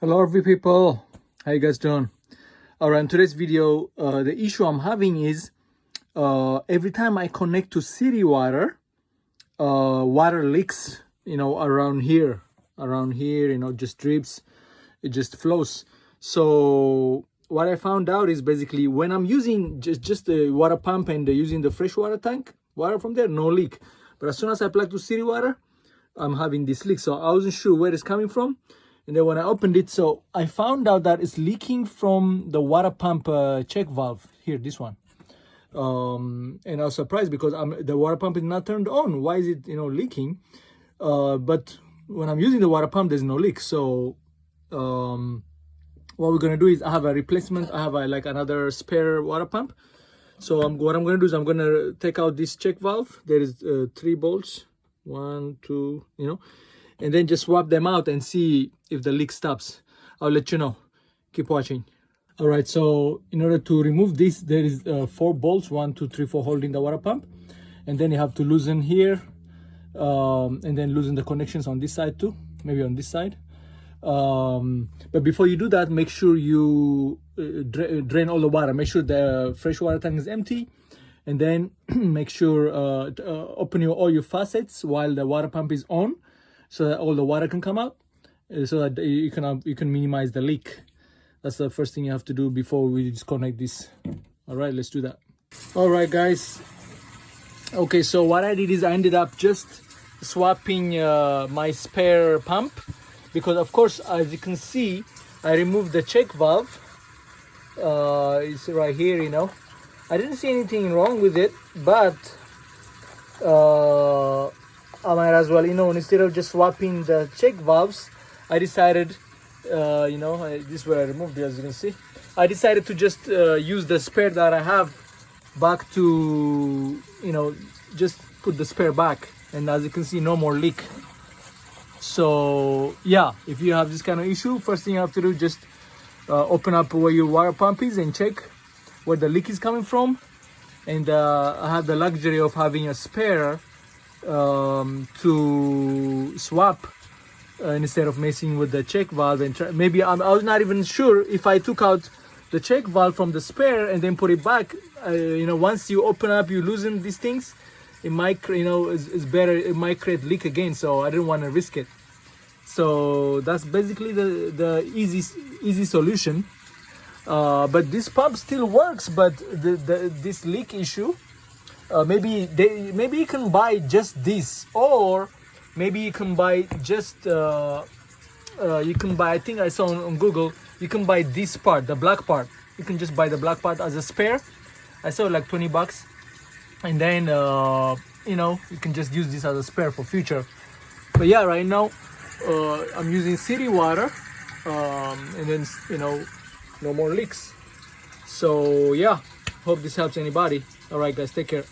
Hello every people, how you guys doing? All right, in today's video, the issue I'm having is every time I connect to city water, water leaks, around here, just drips, it just flows. So what I found out is basically when I'm using just the water pump and using the freshwater tank, water from there, no leak. But as soon as I plug to city water, I'm having this leak. So I wasn't sure where it's coming from. And then when I opened it, so I found out that it's leaking from the water pump check valve here, this one. And I was surprised because the water pump is not turned on. Why is it, leaking? But when I'm using the water pump, there's no leak. So what we're gonna do is I have a replacement. I have like another spare water pump. So what I'm gonna do is I'm gonna take out this check valve. There is 3 bolts, 1, 2, and then just swap them out and see if the leak stops. I'll let you know. Keep watching. All right, so in order to remove this, there is 4 bolts, 1, 2, 3, 4 holding the water pump, and then you have to loosen here, and then loosen the connections on this side too, maybe on this side. But before you do that, make sure you drain all the water. Make sure the fresh water tank is empty, and then make sure open all your faucets while the water pump is on, so that all the water can come out, so that you can minimize the leak. That's the first thing you have to do before we disconnect this. All right, let's do that. All right, guys. Okay, so what I did is I ended up just swapping my spare pump, because of course, as you can see, I removed the check valve. It's right here, I didn't see anything wrong with it, but I might as well, instead of just swapping the check valves, I decided, this is where I removed it, as you can see. I decided to just use the spare that I have back to, just put the spare back. And as you can see, no more leak. So yeah, if you have this kind of issue, first thing you have to do, just open up where your water pump is and check where the leak is coming from. And I have the luxury of having a spare to swap instead of messing with the check valve. And maybe I was not even sure if I took out the check valve from the spare and then put it back. Once you open up, you loosen these things, it might, it's better, it might create leak again. So I didn't want to risk it. So that's basically the easy solution. But this pump still works, but this leak issue, maybe you can buy just this, or maybe you can buy just I think I saw on Google, you can buy this part, the black part. You can just buy the black part as a spare. I saw like $20, and then you can just use this as a spare for future. But yeah, right now I'm using city water, and then no more leaks. So yeah, hope this helps anybody. All right, guys, take care.